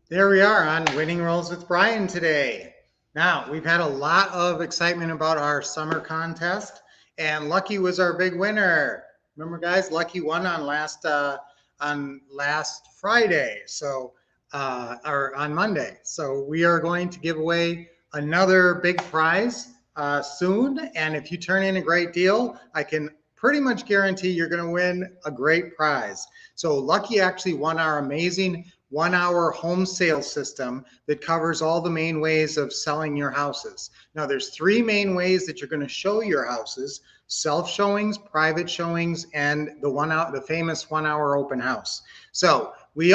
There we are on Winning Rolls with Brian today. Now, we've had a lot of excitement about our summer contest, and Lucky was our big winner. Remember, guys, Lucky won on last Friday, or on Monday. So we are going to give away another big prize soon, and if you turn in a great deal, I can pretty much guarantee you're going to win a great prize. So Lucky actually won our amazing 1 hour home sales system that covers all the main ways of selling your houses. Now there's three main ways that you're going to show your houses: self showings, private showings, and the famous 1 hour open house. So we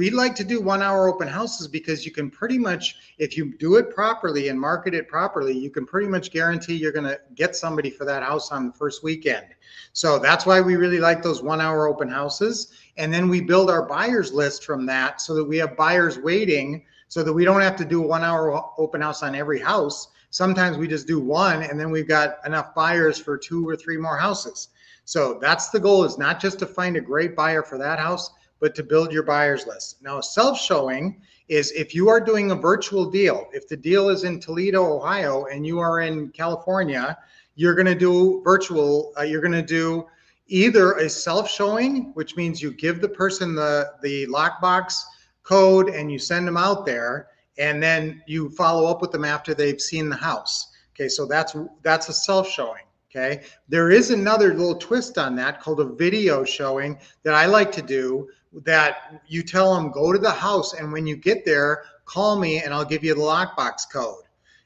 like to do 1 hour open houses because you can pretty much, if you do it properly and market it properly, you can pretty much guarantee you're going to get somebody for that house on the first weekend. So that's why we really like those 1 hour open houses. And then we build our buyers list from that so that we have buyers waiting, so that we don't have to do a 1 hour open house on every house. Sometimes we just do one, and then we've got enough buyers for 2 or 3 more houses. So that's the goal, is not just to find a great buyer for that house, but to build your buyers list. Now, a self-showing is if you are doing a virtual deal. If the deal is in Toledo, Ohio, and you are in California, you're going to do virtual. You're going to do either a self-showing, which means you give the person the lockbox code and you send them out there, and then you follow up with them after they've seen the house. Okay, so that's a self-showing. Okay, there is another little twist on that called a video showing that I like to do, that you tell them, go to the house, and when you get there, call me and I'll give you the lockbox code.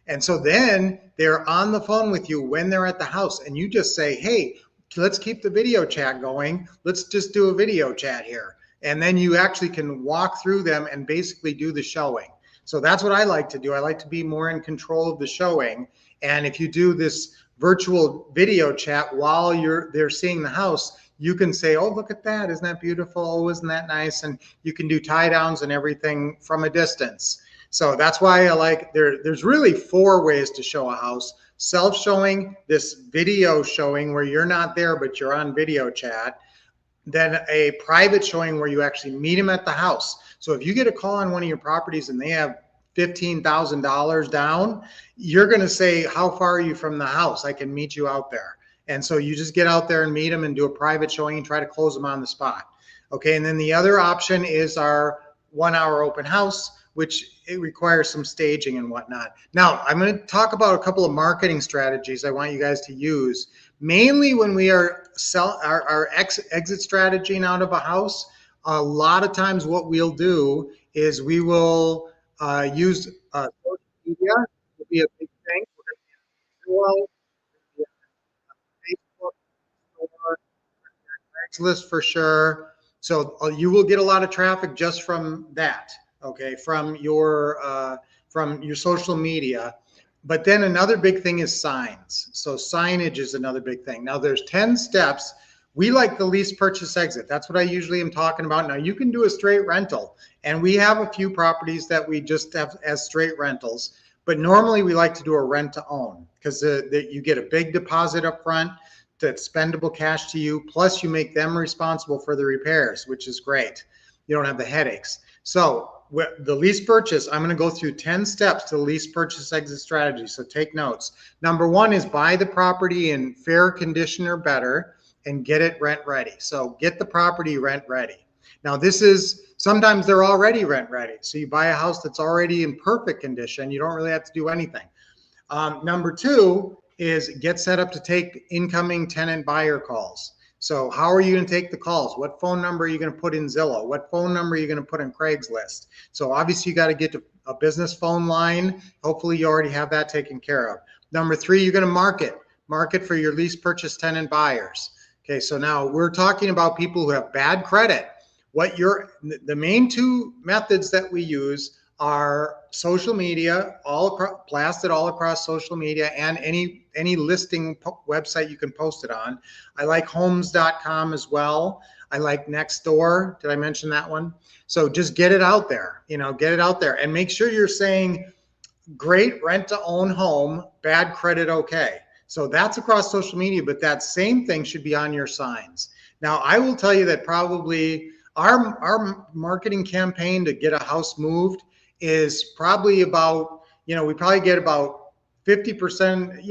And so then they're on the phone with you when they're at the house, and you just say, hey, let's keep the video chat going. Let's just do a video chat here. And then you actually can walk through them and basically do the showing. So that's what I like to do. I like to be more in control of the showing. And if you do this virtual video chat while they're seeing the house, you can say, oh, look at that. Isn't that beautiful? Oh, isn't that nice? And you can do tie downs and everything from a distance. So that's why I like, there's really 4 ways to show a house: self-showing, this video showing where you're not there, but you're on video chat, then a private showing where you actually meet them at the house. So if you get a call on one of your properties and they have $15,000 down, you're going to say, how far are you from the house? I can meet you out there. And so you just get out there and meet them and do a private showing and try to close them on the spot. Okay, and then the other option is our 1 hour open house, which it requires some staging and whatnot. Now, I'm going to talk about a couple of marketing strategies I want you guys to use, mainly when we are our exit strategy out of a house. A lot of times what we'll do is we will use social media. Will be a big thing. We're going to be on Facebook, or Craigslist for sure. So you will get a lot of traffic just from that. Okay, from your social media. But then another big thing is signs. So signage is another big thing. Now there's 10 steps. We like the lease purchase exit. That's what I usually am talking about. Now you can do a straight rental, and we have a few properties that we just have as straight rentals. But normally we like to do a rent to own, because you get a big deposit up front that's spendable cash to you. Plus you make them responsible for the repairs, which is great. You don't have the headaches. So the lease purchase, I'm going to go through 10 steps to the lease purchase exit strategy. So take notes. Number 1 is buy the property in fair condition or better and get it rent ready. So get the property rent ready. Now this is, sometimes they're already rent ready. So you buy a house that's already in perfect condition. You don't really have to do anything. Number 2 is get set up to take incoming tenant buyer calls. So how are you going to take the calls? What phone number are you going to put in Zillow? What phone number are you going to put in Craigslist? So obviously you got to get to a business phone line. Hopefully you already have that taken care of. Number 3, you're going to market for your lease purchase tenant buyers. Okay, so now we're talking about people who have bad credit. The main 2 methods that we use are social media, blasted all across social media, and any listing website you can post it on. I like homes.com as well. I like Nextdoor. Did I mention that one? So just get it out there, get it out there, and make sure you're saying great rent to own home, bad credit, okay. So that's across social media, but that same thing should be on your signs. Now, I will tell you that probably Our marketing campaign to get a house moved is probably about, we probably get about 50%,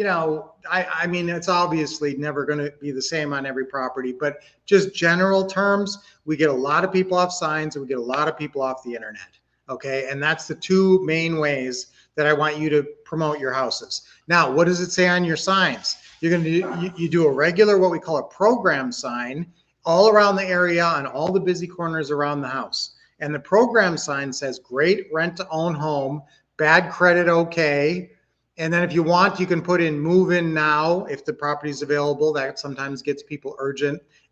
I mean, it's obviously never going to be the same on every property, but just general terms, we get a lot of people off signs and we get a lot of people off the internet. Okay. And that's the two main ways that I want you to promote your houses. Now, what does it say on your signs? You're going to do, you do a regular, what we call a program sign all around the area on all the busy corners around the house. And the program sign says great rent to own home, bad credit okay. And then if you want, you can put in move in now if the property is available. That sometimes gets people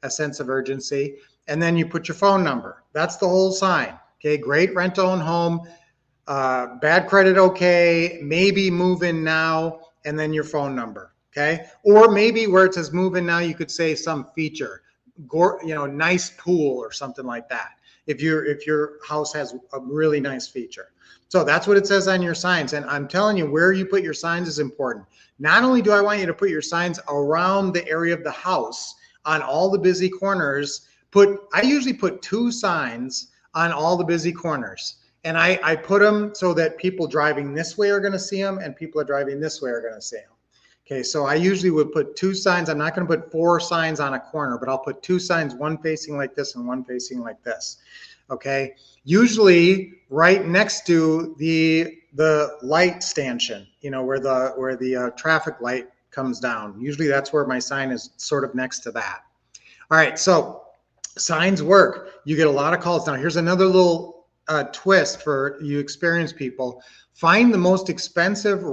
a sense of urgency. And then you put your phone number. That's the whole sign. Okay, great rent to own home, bad credit okay, maybe move in now, and then your phone number. Okay, or maybe where it says move in now, you could say some feature, nice pool or something like that. If your house has a really nice feature. So that's what it says on your signs. And I'm telling you, where you put your signs is important. Not only do I want you to put your signs around the area of the house on all the busy corners, I usually put 2 signs on all the busy corners. And I put them so that people driving this way are going to see them and people are driving this way are going to see them. Okay, so I usually would put 2 signs. I'm not going to put 4 signs on a corner, but I'll put 2 signs, one facing like this and one facing like this. Okay, usually right next to the light stanchion, where the traffic light comes down. Usually that's where my sign is, sort of next to that. All right, so signs work. You get a lot of calls. Now here's another little twist for you experienced people. Find the most expensive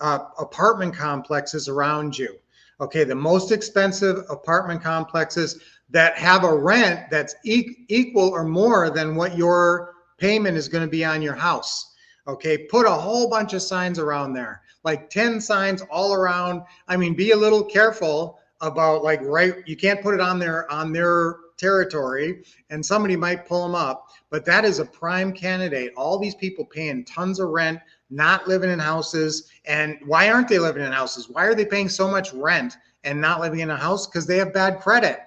apartment complexes around you. Okay, the most expensive apartment complexes that have a rent that's equal or more than what your payment is going to be on your house. Okay, put a whole bunch of signs around there, like 10 signs all around. I mean, be a little careful about you can't put it on their territory and somebody might pull them up, but that is a prime candidate. All these people paying tons of rent, not living in houses. And why aren't they living in houses? Why are they paying so much rent and not living in a house? Because they have bad credit.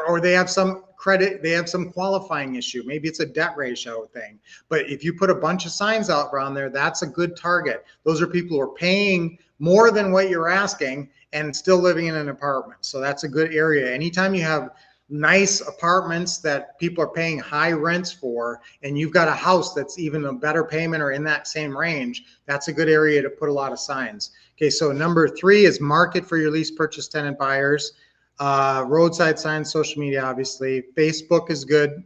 Or they have some credit, they have some qualifying issue. Maybe it's a debt ratio thing. But if you put a bunch of signs out around there, that's a good target. Those are people who are paying more than what you're asking and still living in an apartment. So that's a good area. Anytime you have nice apartments that people are paying high rents for, and you've got a house that's even a better payment or in that same range, that's a good area to put a lot of signs. Okay, so number 3 is market for your lease purchase tenant buyers. Roadside signs, social media, obviously. Facebook is good.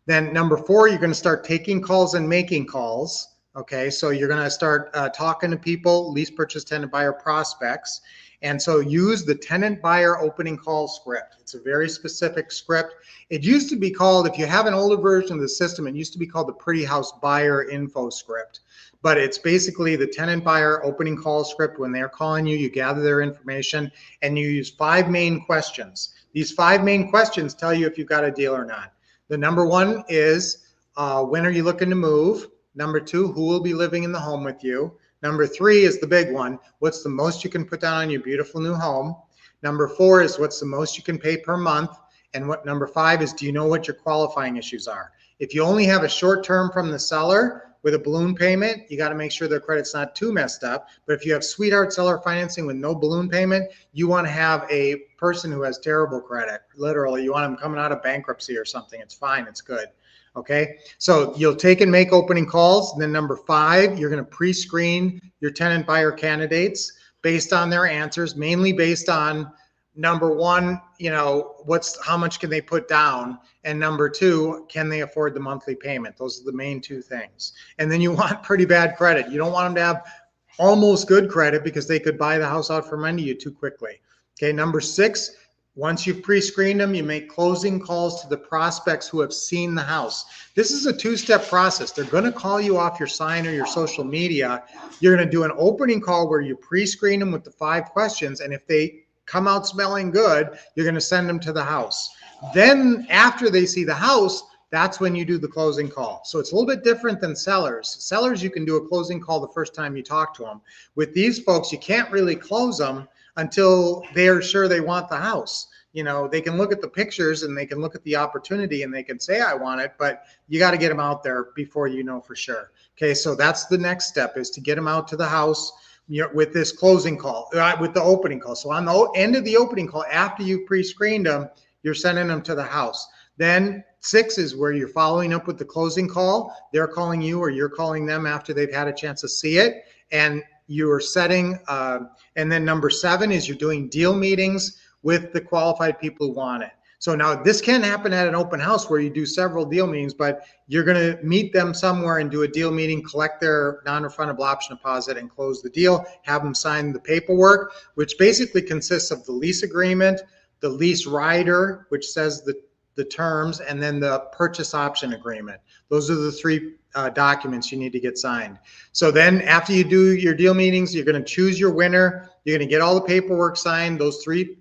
Then number 4, you're going to start taking calls and making calls. Okay, so you're going to start talking to people, lease purchase tenant buyer prospects. And so use the tenant buyer opening call script. It's a very specific script. It used to be called, if you have an older version of the system, it used to be called the Pretty House Buyer Info Script. But it's basically the tenant buyer opening call script. When they're calling you, you gather their information and you use 5 main questions. These 5 main questions tell you if you've got a deal or not. The number 1 is, when are you looking to move? Number 2, who will be living in the home with you? Number 3 is the big one. What's the most you can put down on your beautiful new home? Number 4 is what's the most you can pay per month? And number 5 is, do you know what your qualifying issues are? If you only have a short term from the seller with a balloon payment, you got to make sure their credit's not too messed up. But if you have sweetheart seller financing with no balloon payment, you want to have a person who has terrible credit. Literally, you want them coming out of bankruptcy or something. It's fine. It's good. Okay, so you'll take and make opening calls. And then number 5, you're going to pre-screen your tenant buyer candidates based on their answers, mainly based on number 1, how much can they put down? And number 2, can they afford the monthly payment? Those are the main 2 things. And then you want pretty bad credit. You don't want them to have almost good credit because they could buy the house out from under you too quickly. Okay, number 6, once you've pre-screened them, you make closing calls to the prospects who have seen the house. This is a 2-step process. They're going to call you off your sign or your social media. You're going to do an opening call where you pre-screen them with the 5 questions. And if they come out smelling good, you're going to send them to the house. Then after they see the house, that's when you do the closing call. So it's a little bit different than sellers. Sellers, you can do a closing call the first time you talk to them. With these folks, you can't really close them until they're sure they want the house. they can look at the pictures and they can look at the opportunity and they can say, I want it, but you got to get them out there before you know for sure. Okay, so that's the next step, is to get them out to the house with this closing call, with the opening call. So on the end of the opening call, after you've pre-screened them, you're sending them to the house. Then 6 is where you're following up with the closing call. They're calling you or you're calling them after they've had a chance to see it. And you're setting, and then number 7 is you're doing deal meetings with the qualified people who want it. So now this can happen at an open house where you do several deal meetings, but you're going to meet them somewhere and do a deal meeting, collect their non-refundable option deposit and close the deal, have them sign the paperwork, which basically consists of the lease agreement, the lease rider, which says the terms, and then the purchase option agreement. Those are the 3 documents you need to get signed. So then after you do your deal meetings, you're going to choose your winner. You're going to get all the paperwork signed, those 3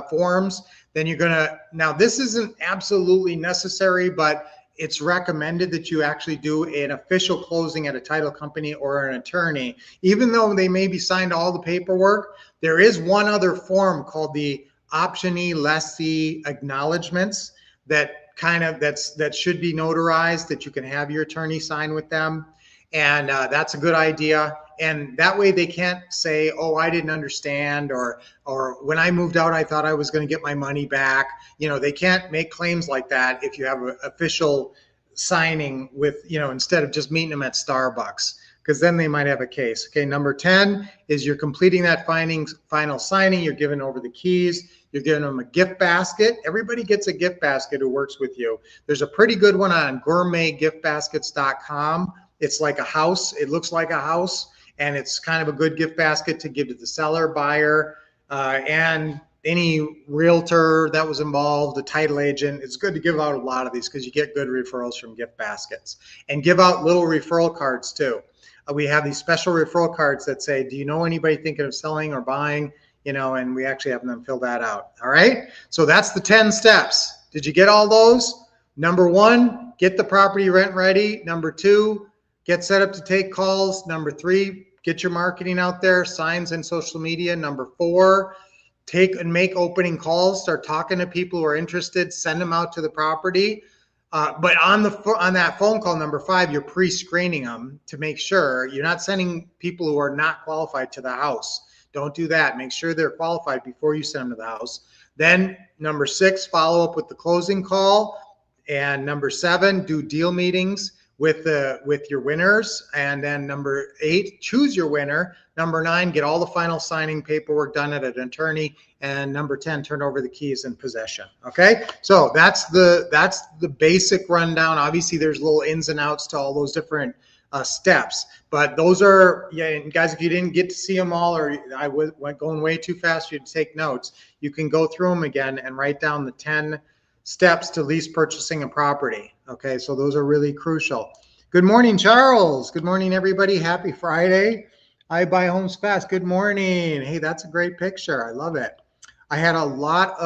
forms. Then you're going to, now this isn't absolutely necessary, but it's recommended that you actually do an official closing at a title company or an attorney. Even though they may be signed all the paperwork, there is one other form called the optionee lessee acknowledgements that that should be notarized, that you can have your attorney sign with them. And that's a good idea. And that way they can't say, oh, I didn't understand, or when I moved out, I thought I was going to get my money back. They can't make claims like that if you have an official signing with, instead of just meeting them at Starbucks, because then they might have a case. Okay, number 10 is you're completing that final signing. You're giving over the keys. You're giving them a gift basket. Everybody gets a gift basket who works with you. There's a pretty good one on gourmetgiftbaskets.com. It's like a house. It looks like a house, and it's kind of a good gift basket to give to the seller, buyer, and any realtor that was involved, the title agent. It's good to give out a lot of these because you get good referrals from gift baskets. And give out little referral cards too. We have these special referral cards that say, do you know anybody thinking of selling or buying? And we actually have them fill that out. All right. So that's the 10 steps. Did you get all those? Number 1, get the property rent ready. Number 2, get set up to take calls. Number 3, get your marketing out there, signs and social media. Number 4, take and make opening calls, start talking to people who are interested, send them out to the property. But on that phone call, number 5, you're pre-screening them to make sure you're not sending people who are not qualified to the house. Don't do that. Make sure they're qualified before you send them to the house. Then number 6, follow up with the closing call. And number 7, do deal meetings with your winners. And then number 8, choose your winner. Number 9, get all the final signing paperwork done at an attorney. And number 10, turn over the keys in possession. Okay, so that's the basic rundown. Obviously, there's little ins and outs to all those different steps, but those are, and guys, if you didn't get to see them all, or I went going way too fast for you to take notes, you can go through them again and write down the 10 steps to lease purchasing a property. Okay, so those are really crucial. Good morning, Charles. Good morning, everybody. Happy Friday. I buy homes fast. Good morning. Hey, that's a great picture. I love it. I had a lot,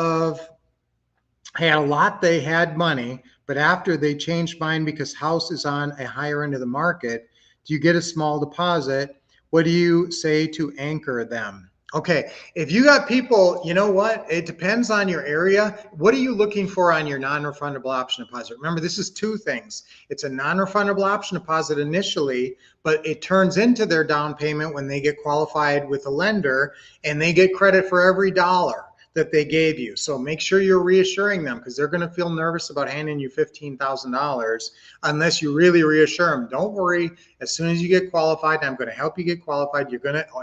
they had money, but after they changed mine because house is on a higher end of the market, do you get a small deposit? What do you say to anchor them? Okay, if you got people, you know what? It depends on your area. What are you looking for on your non-refundable option deposit? Remember, this is 2 things. It's a non-refundable option deposit initially, but it turns into their down payment when they get qualified with a lender, and they get credit for every dollar that they gave you. So make sure you're reassuring them, because they're going to feel nervous about handing you $15,000 unless you really reassure them. Don't worry. As soon as you get qualified, I'm going to help you get qualified.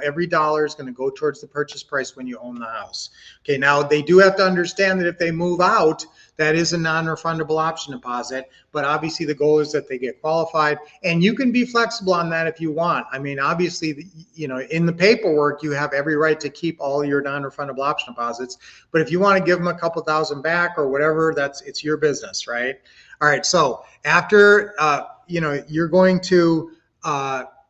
Every dollar is going to go towards the purchase price when you own the house. Okay. Now they do have to understand that if they move out, that is a non-refundable option deposit, but obviously the goal is that they get qualified, and you can be flexible on that if you want. I mean, obviously, in the paperwork, you have every right to keep all your non-refundable option deposits, but if you want to give them a couple thousand back or whatever, it's your business, right? All right. So after, you're going to,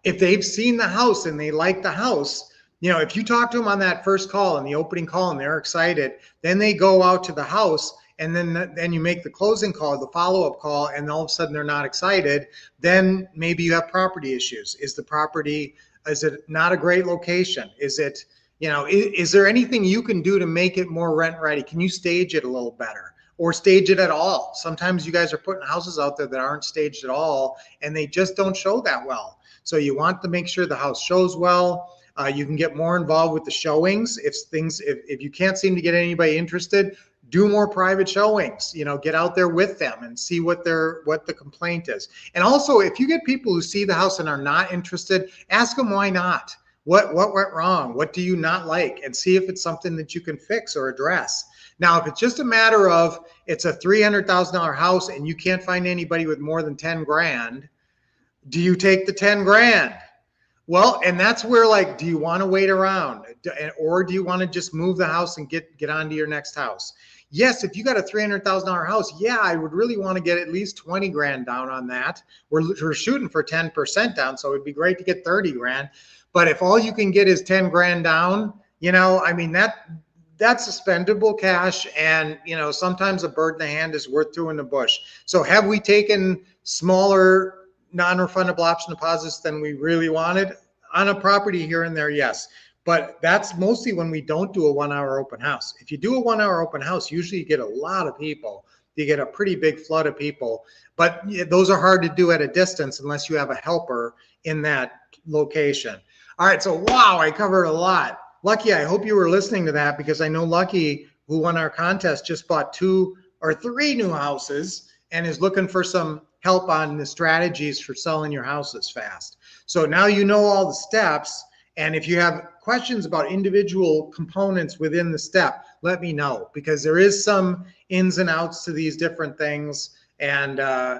if they've seen the house and they like the house, if you talk to them on that first call and the opening call and they're excited, then they go out to the house. And then you make the closing call, the follow-up call, and all of a sudden they're not excited, then maybe you have property issues. Is it not a great location? Is it, You know, is there anything you can do to make it more rent ready? Can you stage it a little better or stage it at all? Sometimes you guys are putting houses out there that aren't staged at all and they just don't show that well. So you want to make sure the house shows well. You can get more involved with the showings. If you can't seem to get anybody interested, do more private showings. You know, get out there with them and see what the complaint is. And also, if you get people who see the house and are not interested, ask them why not. What went wrong? What do you not like? And see if it's something that you can fix or address. Now, if it's just a matter of it's a $300,000 house and you can't find anybody with more than 10 grand, do you take the 10 grand? Well, and that's where, like, do you want to wait around or do you want to just move the house and get on to your next house? Yes, if you got a $300,000 house, yeah, I would really want to get at least 20 grand down on that. We're shooting for 10% down, so it'd be great to get 30 grand. But if all you can get is 10 grand down, you know, I mean, that's expendable cash. And, you know, sometimes a bird in the hand is worth two in the bush. So have we taken smaller non-refundable option deposits than we really wanted on a property here and there? Yes. But that's mostly when we don't do a 1 hour open house. If you do a 1 hour open house, usually you get a lot of people. You get a pretty big flood of people, but those are hard to do at a distance unless you have a helper in that location. All right, so wow, I covered a lot. Lucky, I hope you were listening to that, because I know Lucky, who won our contest, just bought 2 or 3 new houses and is looking for some help on the strategies for selling your houses fast. So now you know all the steps. And if you have questions about individual components within the step, let me know, because there is some ins and outs to these different things. And,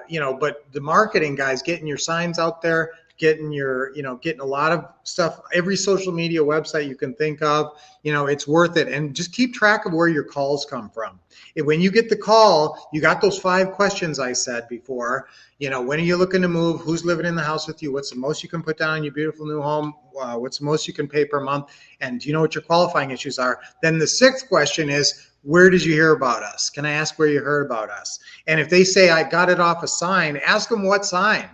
you know, but the marketing, guys, getting your signs out there, getting a lot of stuff, every social media website you can think of, you know, it's worth it. And just keep track of where your calls come from. When you get the call, you got those 5 questions I said before. You know, when are you looking to move? Who's living in the house with you? What's the most you can put down in your beautiful new home? What's the most you can pay per month? And do you know what your qualifying issues are? Then the 6th question is, where did you hear about us? Can I ask where you heard about us? And if they say, I got it off a sign, ask them what sign,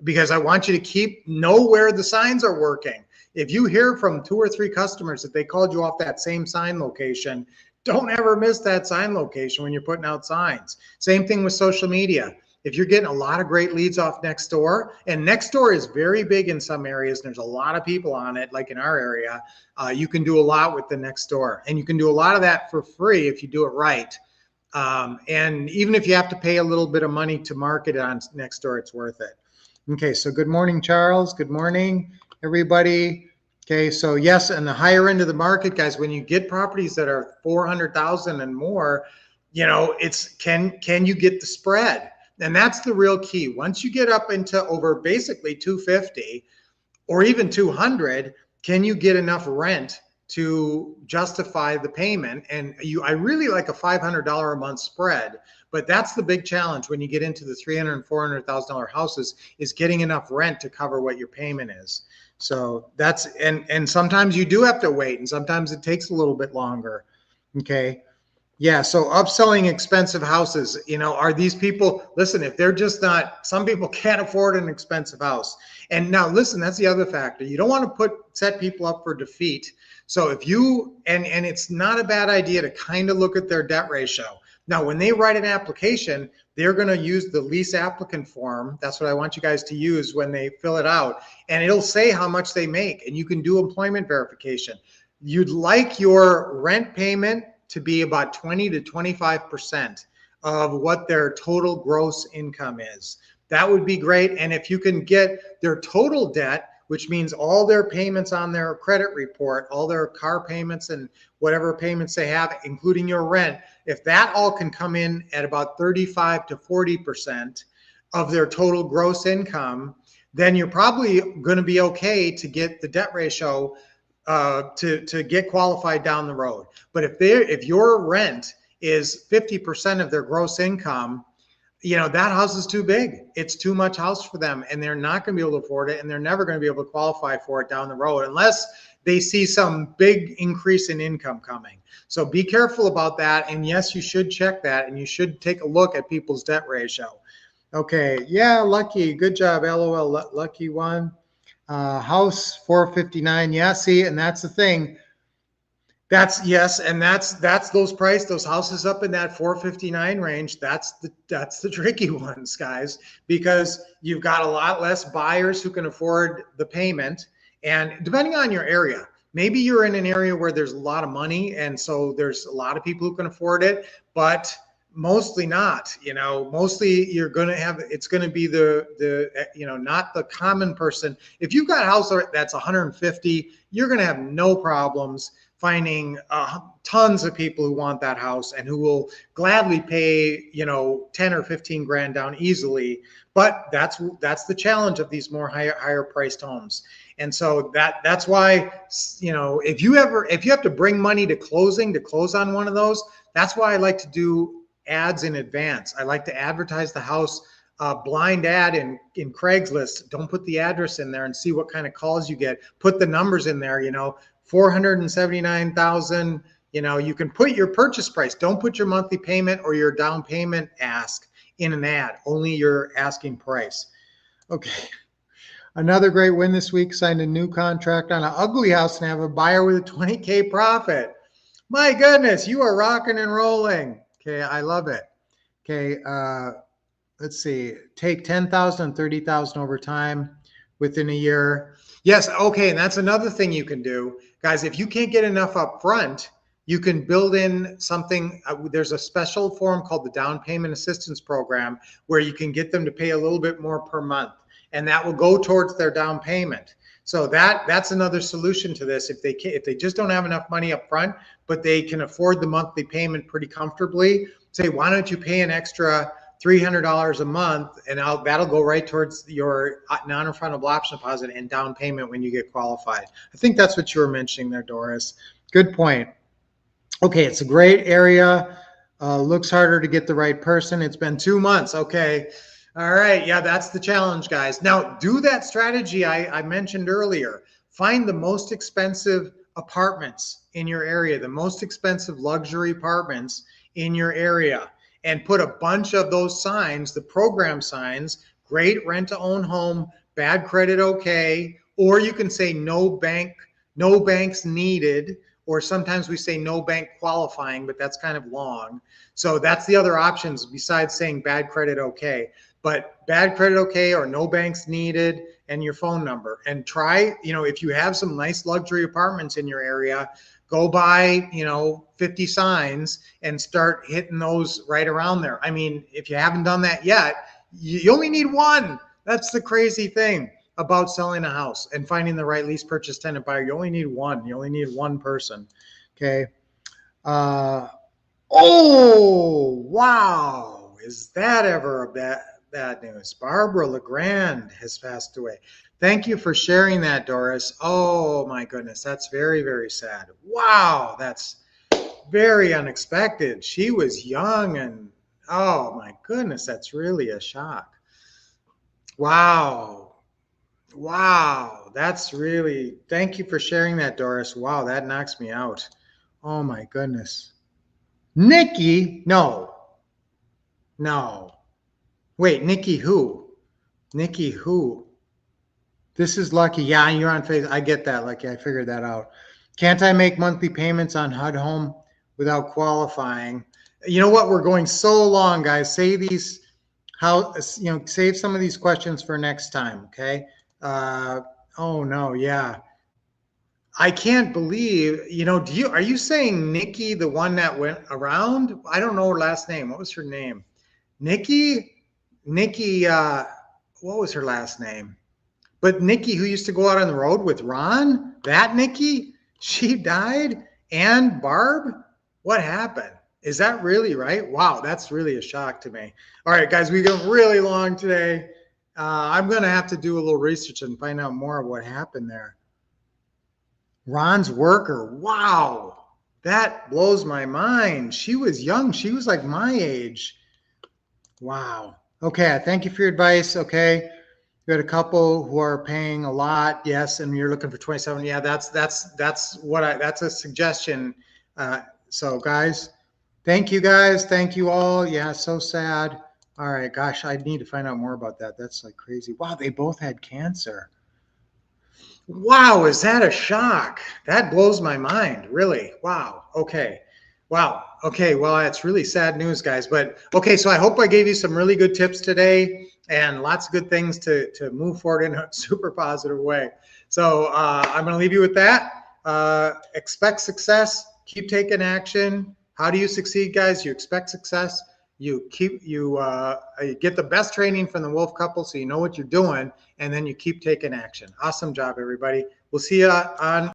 because I want you to know where the signs are working. If you hear from 2 or 3 customers that they called you off that same sign location, don't ever miss that sign location when you're putting out signs. Same thing with social media. If you're getting a lot of great leads off Nextdoor, and Nextdoor is very big in some areas, and there's a lot of people on it, like in our area, you can do a lot with the Nextdoor, and you can do a lot of that for free if you do it right. And even if you have to pay a little bit of money to market it on Nextdoor, it's worth it. Okay, so good morning, Charles. Good morning, everybody. Okay, so yes, and the higher end of the market, guys, when you get properties that are 400,000 and more, you know, it's can you get the spread? And that's the real key. Once you get up into over basically 250 or even 200, can you get enough rent to justify the payment? And I really like a $500 a month spread, but that's the big challenge when you get into the $300,000 and $400,000 houses, is getting enough rent to cover what your payment is. So that's, and sometimes you do have to wait, and sometimes it takes a little bit longer. Okay. Yeah. So upselling expensive houses, you know, are these people, listen, if they're just not, some people can't afford an expensive house. And now listen, that's the other factor. You don't want to set people up for defeat. So if you, and it's not a bad idea to kind of look at their debt ratio. Now, when they write an application, they're going to use the lease applicant form. That's what I want you guys to use when they fill it out. And it'll say how much they make, and you can do employment verification. You'd like your rent payment to be about 20 to 25% of what their total gross income is. That would be great. And if you can get their total debt, which means all their payments on their credit report, all their car payments and whatever payments they have, including your rent, if that all can come in at about 35 to 40% of their total gross income, then you're probably going to be okay to get the debt ratio to get qualified down the road. But if your rent is 50% of their gross income, you know, that house is too big. It's too much house for them, and they're not going to be able to afford it, and they're never going to be able to qualify for it down the road unless they see some big increase in income coming. So be careful about that. And yes, you should check that, and you should take a look at people's debt ratio. Okay. Yeah. Lucky. Good job. LOL. Lucky one. House 459. Yeah. See, and that's the thing. That's yes, and that's those houses up in that 459 range. That's the tricky ones, guys, because you've got a lot less buyers who can afford the payment, and depending on your area, maybe you're in an area where there's a lot of money, and so there's a lot of people who can afford it, but mostly not. Mostly you're going to have it's going to be the not the common person. If you've got a house that's 150, you're going to have no problems finding tons of people who want that house and who will gladly pay 10 or 15 grand down easily. But that's the challenge of these more higher priced homes. And so that's why if you have to bring money to close on one of those, that's why I like to do ads in advance. I like to advertise the house, blind ad in Craigslist. Don't put the address in there and see what kind of calls you get. Put the numbers in there, 479,000. You can put your purchase price. Don't put your monthly payment or your down payment ask in an ad, only your asking price. Okay. Another great win this week, signed a new contract on an ugly house and have a buyer with a 20K profit. My goodness, you are rocking and rolling. Okay, I love it. Okay, let's see. Take 10,000 and 30,000 over time within a year. Yes, okay, and that's another thing you can do. Guys, if you can't get enough up front, you can build in something. There's a special form called the Down Payment Assistance Program where you can get them to pay a little bit more per month, and that will go towards their down payment. So that's another solution to this. If they just don't have enough money up front, but they can afford the monthly payment pretty comfortably, say, why don't you pay an extra $300 a month, and that'll go right towards your non-refundable option deposit and down payment when you get qualified. I think that's what you were mentioning there, Doris. Good point. Okay, it's a great area. Looks harder to get the right person. It's been 2 months. Okay. All right. Yeah, that's the challenge, guys. Now, do that strategy I mentioned earlier. Find the most expensive apartments in your area, the most expensive luxury apartments in your area, and put a bunch of those signs, the program signs, great rent to own home, bad credit okay, or you can say no banks needed, or sometimes we say no bank qualifying, but that's kind of long. So that's the other options besides saying bad credit okay. But bad credit okay or no banks needed and your phone number. And try, if you have some nice luxury apartments in your area, go buy 50 signs and start hitting those right around there. I mean, if you haven't done that yet, you only need one. That's the crazy thing about selling a house and finding the right lease purchase tenant buyer. You only need one. You only need one person. Okay. Oh, wow. Is that ever a bad news? Barbara LeGrand has passed away. Thank you for sharing that, Doris. Oh my goodness, that's very, very sad. Wow, that's very unexpected. She was young and oh my goodness, that's really a shock. Wow. Wow, that's really, thank you for sharing that, Doris. Wow, that knocks me out. Oh my goodness. Nikki? No. Wait, Nikki who? Nikki who? This is Lucky. Yeah, you're on Facebook. I get that, Lucky. I figured that out. Can't I make monthly payments on HUD Home without qualifying? You know what? We're going so long, guys. Save some of these questions for next time, okay? Oh no, yeah. I can't believe, are you saying Nikki, the one that went around? I don't know her last name. What was her name? Nikki, what was her last name? But Nikki, who used to go out on the road with Ron, that Nikki, she died? And Barb? What happened? Is that really right? Wow, that's really a shock to me. All right, guys, we go really long today. I'm going to have to do a little research and find out more of what happened there. Ron's worker. Wow, that blows my mind. She was young. She was like my age. Wow. Okay, thank you for your advice. Okay. We had a couple who are paying a lot, yes, and you're looking for 27. Yeah, that's a suggestion. So guys, thank you guys. Thank you all. Yeah, so sad. All right, gosh, I need to find out more about that. That's like crazy. Wow, they both had cancer. Wow, is that a shock? That blows my mind, really. Wow. Okay. Wow. Okay. Well, that's really sad news, guys. But okay, so I hope I gave you some really good tips today and lots of good things to move forward in a super positive way. So I'm going to leave you with that. Expect success. Keep taking action. How do you succeed, guys? You expect success. You get the best training from the Wolf couple, so you know what you're doing, and then you keep taking action. Awesome job, everybody. We'll see you on